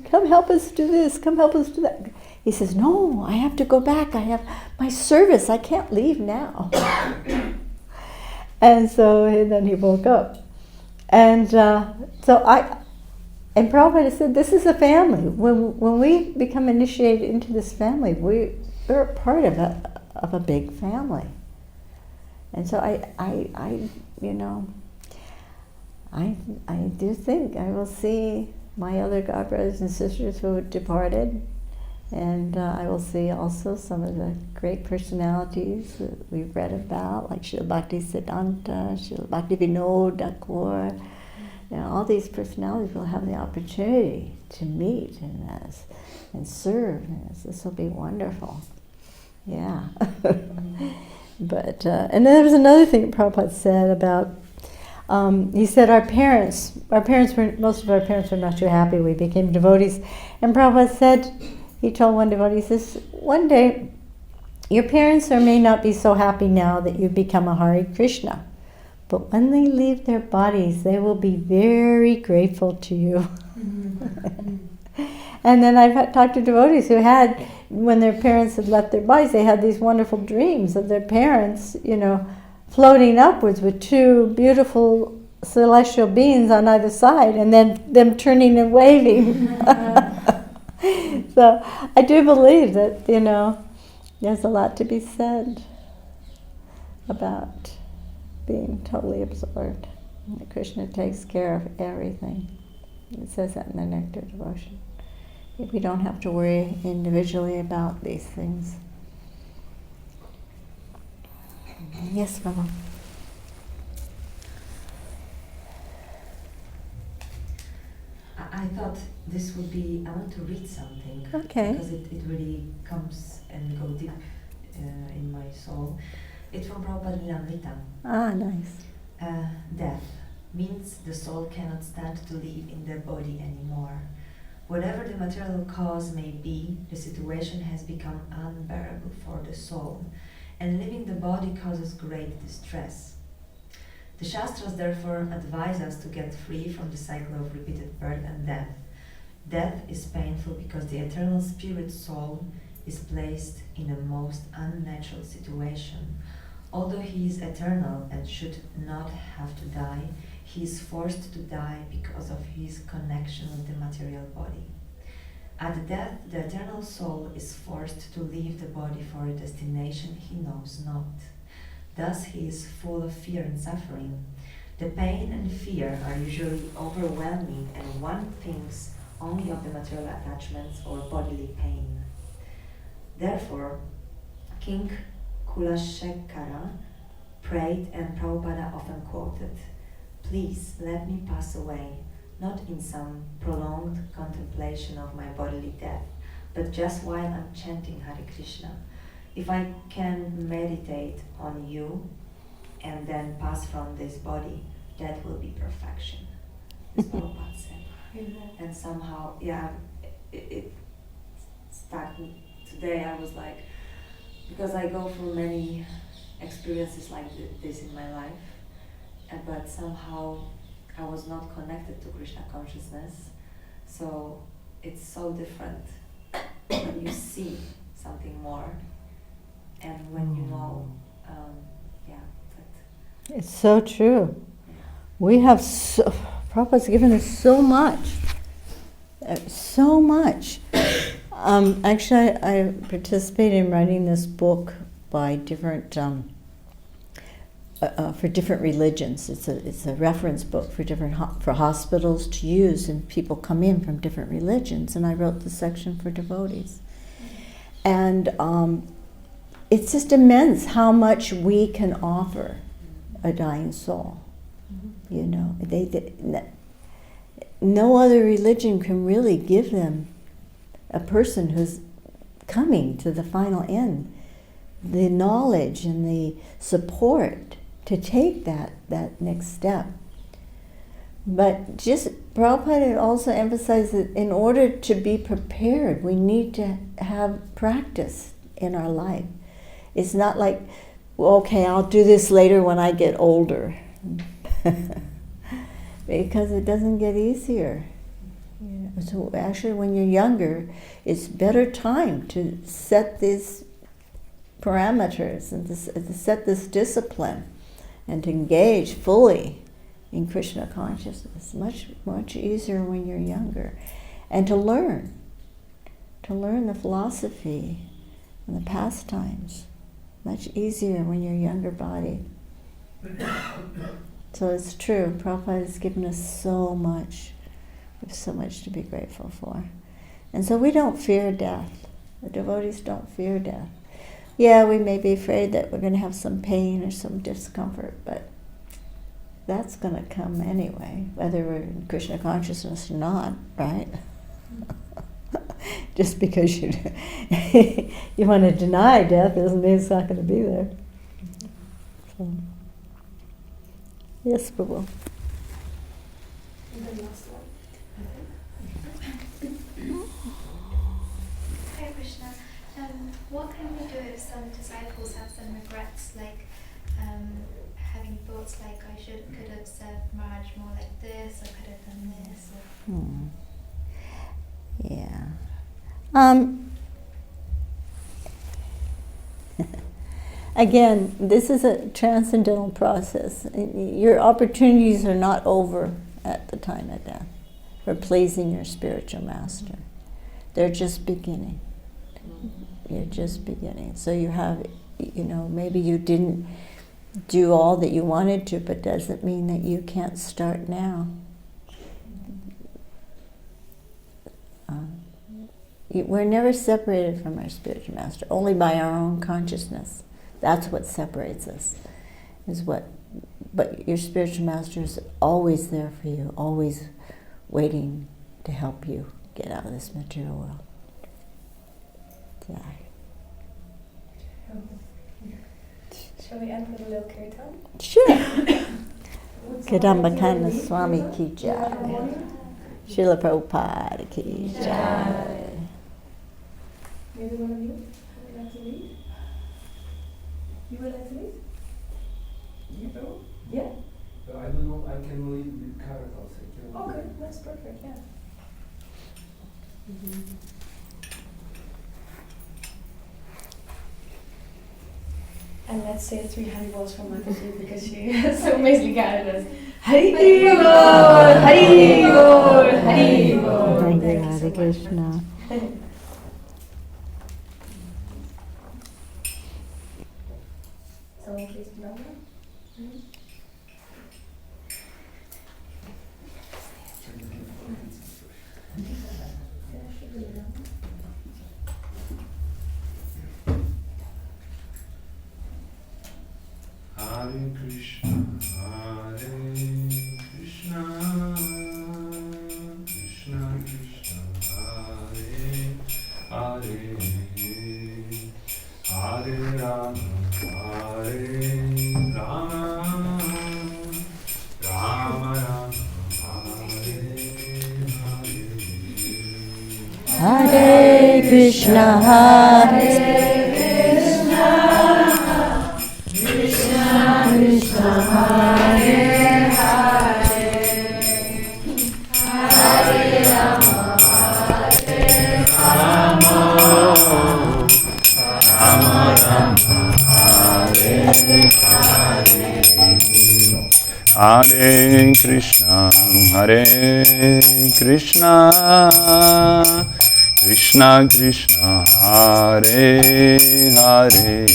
Come help us do this, come help us do that. He says, no, I have to go back. I have my service. I can't leave now. And then he woke up. And and Prabhupada said, this is a family. When we become initiated into this family, we're a part of a big family. And so I do think I will see my other god brothers and sisters who had departed, and I will see also some of the great personalities that we've read about, like Srila Bhakti Siddhanta, Srila Bhakti Vinod Thakur. All these personalities will have the opportunity to meet and serve. This will be wonderful. Yeah. But and then there was another thing that Prabhupada said about. He said most of our parents were not too happy. We became devotees, and Prabhupada said, he told one devotee, he says, one day your parents may not be so happy now that you've become a Hare Krishna, but when they leave their bodies, they will be very grateful to you. And then I've talked to devotees who had, when their parents had left their bodies, they had these wonderful dreams of their parents, floating upwards with two beautiful celestial beings on either side, and then them turning and waving. So I do believe that, there's a lot to be said about being totally absorbed. That Krishna takes care of everything. It says that in the Nectar Devotion. We don't have to worry individually about these things. Yes, Mama. I thought this would be, I want to read something. Okay. Because it really comes and goes deep in my soul. It's from Prabhupada Lilamrita. Ah, nice. Death means the soul cannot stand to live in the body anymore. Whatever the material cause may be, the situation has become unbearable for the soul, and leaving the body causes great distress. The Shastras therefore advise us to get free from the cycle of repeated birth and death. Death is painful because the eternal spirit soul is placed in a most unnatural situation. Although he is eternal and should not have to die, he is forced to die because of his connection with the material body. At death, the eternal soul is forced to leave the body for a destination he knows not. Thus he is full of fear and suffering. The pain and fear are usually overwhelming, and one thinks only of the material attachments or bodily pain. Therefore, King Kulashekara prayed, and Prabhupada often quoted, "Please let me pass away, not in some prolonged contemplation of my bodily death, but just while I'm chanting Hare Krishna. If I can meditate on you and then pass from this body, that will be perfection. That's what Prabhupada said. And somehow, it stuck me. Today I was like, because I go through many experiences like this in my life, but somehow I was not connected to Krishna consciousness, so it's so different when you see something more, and when you know, that It's so true. We have Prabhupada's given us so much. So much. Actually, I participated in writing this book by different, for different religions. It's a reference book for for hospitals to use, and people come in from different religions. And I wrote the section for devotees. And it's just immense how much we can offer a dying soul. You know, no other religion can really give them, a person who's coming to the final end, the knowledge and the support to take that next step. But just Prabhupada also emphasized that in order to be prepared, we need to have practice in our life. It's not like, well, okay, I'll do this later when I get older. Because it doesn't get easier. So actually when you're younger, it's better time to set these parameters and to set this discipline and to engage fully in Krishna consciousness. Much, much easier when you're younger. And to learn the philosophy and the pastimes. Much easier when you're younger body. So it's true, Prabhupada has given us so much. We have so much to be grateful for. And so we don't fear death. The devotees don't fear death. Yeah, we may be afraid that we're going to have some pain or some discomfort, but that's going to come anyway, whether we're in Krishna consciousness or not, right? Just because you want to deny death doesn't mean it's not going to be there. So. Yes, Prabhu. And the last one. Hare Krishna. What can we do if some disciples have some regrets, like having thoughts like I could have served Maharaj more like this, or could have done this? Yeah. Again, this is a transcendental process. Your opportunities are not over at the time of death for pleasing your spiritual master. They're just beginning. You're just beginning. So you have, maybe you didn't do all that you wanted to, but doesn't mean that you can't start now. We're never separated from our spiritual master, only by our own consciousness. That's what separates us. But your spiritual master is always there for you, always waiting to help you get out of this material world. Shall we end with a little kirtan? Sure. Kadambakana Swami ki jai. Srila Prabhupada ki jai. Maybe one of you would like to lead? You would like to lead? You know? Yeah. I don't know, I can lead with characters. Okay, that's perfect, yeah. And let's say 3 Haribols from Mataji because she so amazingly guided us. Hari Bol! Hari Bol! Hari Bol! Thank you, Hare Krishna. Someone please remember? Hare Krishna, Krishna Krishna, Hare Hare Krishna, Hare Krishna, Krishna Krishna, Hare Hare,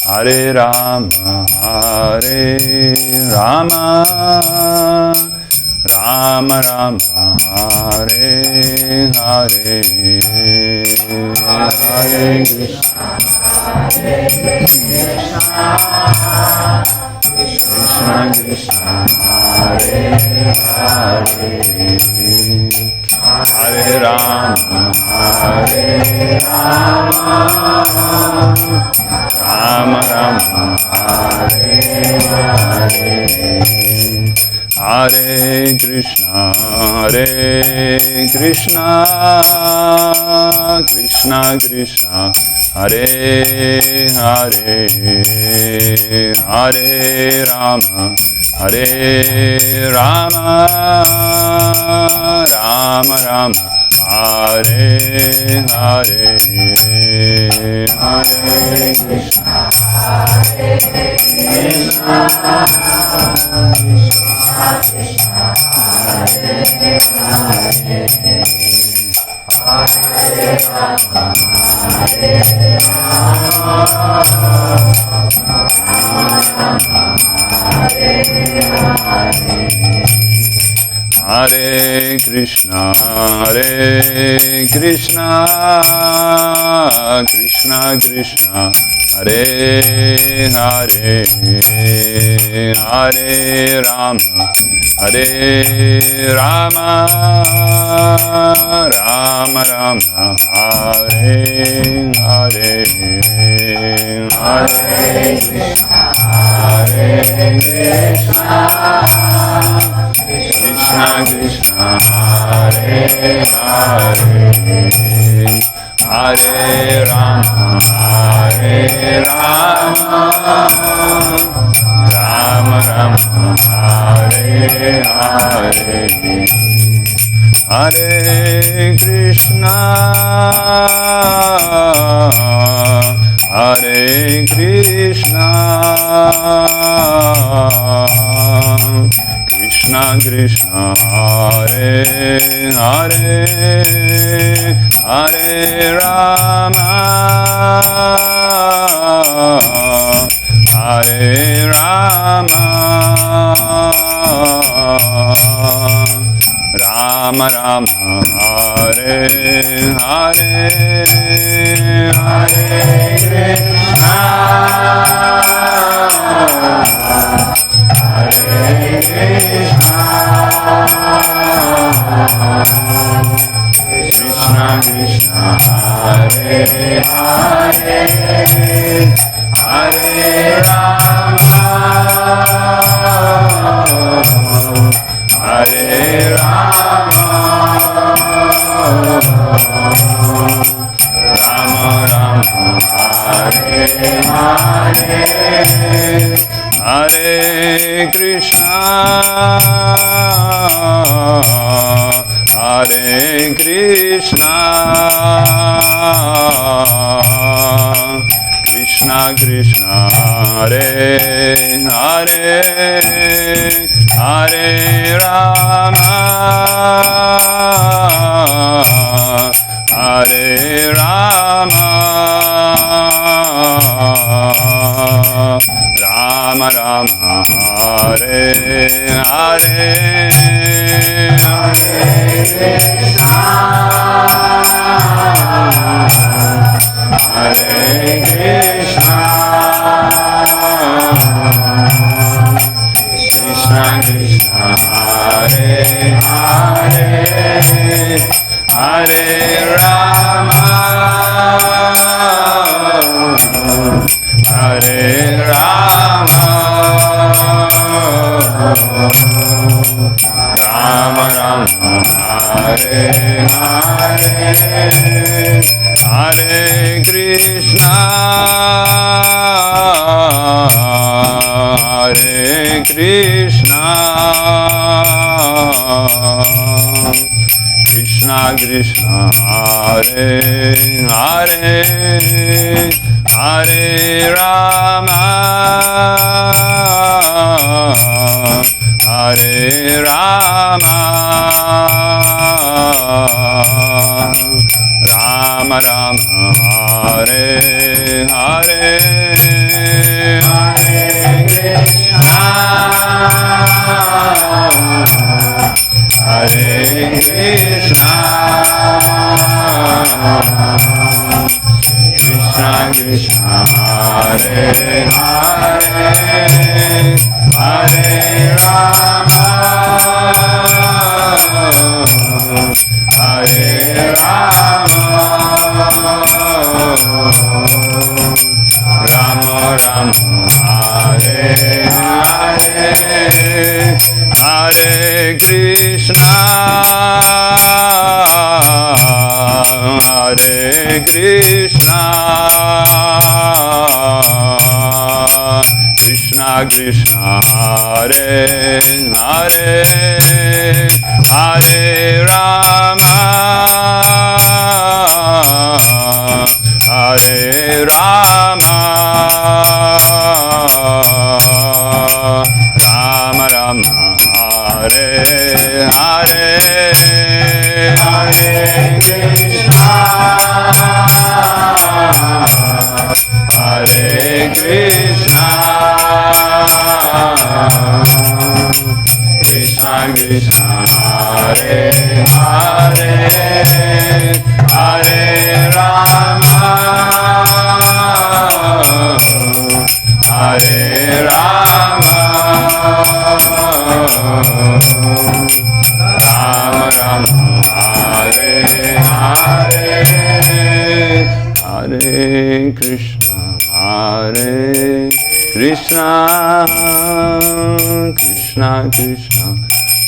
Hare Rama, Hare Rama, Rama Rama, Hare Hare. Hare Krishna, Hare Krishna, Krishna Krishna, Hare Hare, Hare Rama, Hare Rama, Rama Rama, Hare Hare, Hare Krishna, Hare Krishna, Krishna Krishna, Hare Hare, Hare Rama, Hare Rama, Rama Rama, Hare Hare, Hare Krishna, Hare Krishna, Krishna Krishna, Hare Hare, Hare Rama, Hare Rama, Rama Rama, Hare Hare, Hare Krishna, Hare Krishna, Krishna Krishna, Hare Hare, Hare Rama, Hare Rama, Rama Hare Hare, Hare Krishna, Hare Krishna, Krishna Krishna, Hare Hare, Hare Rama, Hare Rama, Rama Rama, Hare Hare, Hare Krishna, Hare Krishna, Krishna Krishna, Hare Hare, Hare Rama, Hare Rama, Rama Rama, Hare Hare, Hare Krishna, Hare Krishna, Krishna Krishna, Hare Hare, Hare Rama, Hare Rama, Rama Rama, Hare Hare, Hare Krishna, Hare Krishna, Krishna Krishna, Hare Hare, Hare Rama, Hare Rama, Rama Rama, Hare Hare, Hare Krishna, Hare Krishna, Krishna Krishna, Hare Hare, Hare Rama, Hare Rama, Rama Rama, Hare Hare, Hare Krishna, Hare Krishna, Krishna Krishna, Hare Hare, Hare Rama, Hare Rama, Rama Rama Rama Hare Hare Hare Krishna Hare Krishna Krishna Krishna Hare Hare Hare Rama Hare Rama Rama Rama Hare Hare Hare Krishna Hare Krishna Krishna Krishna Hare Hare Hare Rama Hare Rama Rama Rama Hare Hare Hare Krishna Hare Krishna Krishna Krishna Hare Hare Hare Rama Hare Rama Rama Rama Hare Hare Hare Krishna Hare Krishna Krishna Krishna Hare Hare Hare Rama Hare Rama Rama Rama Hare Hare Hare Krishna Hare Krishna Krishna Krishna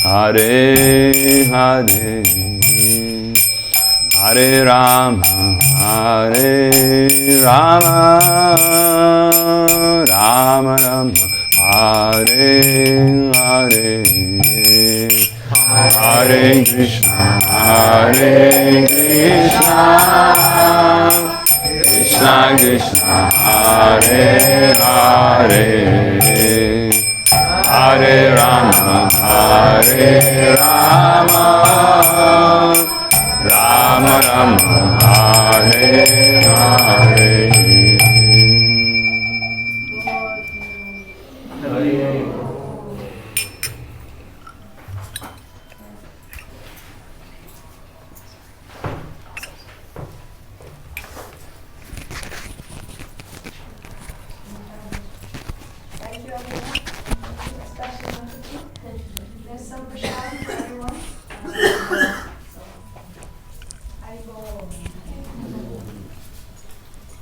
Hare Hare Hare Rama Hare Rama Rama Rama Hare Hare Hare Krishna Hare Krishna Krishna Krishna Hare Hare Hare Rama Hare Rama Rama Rama Hare Hare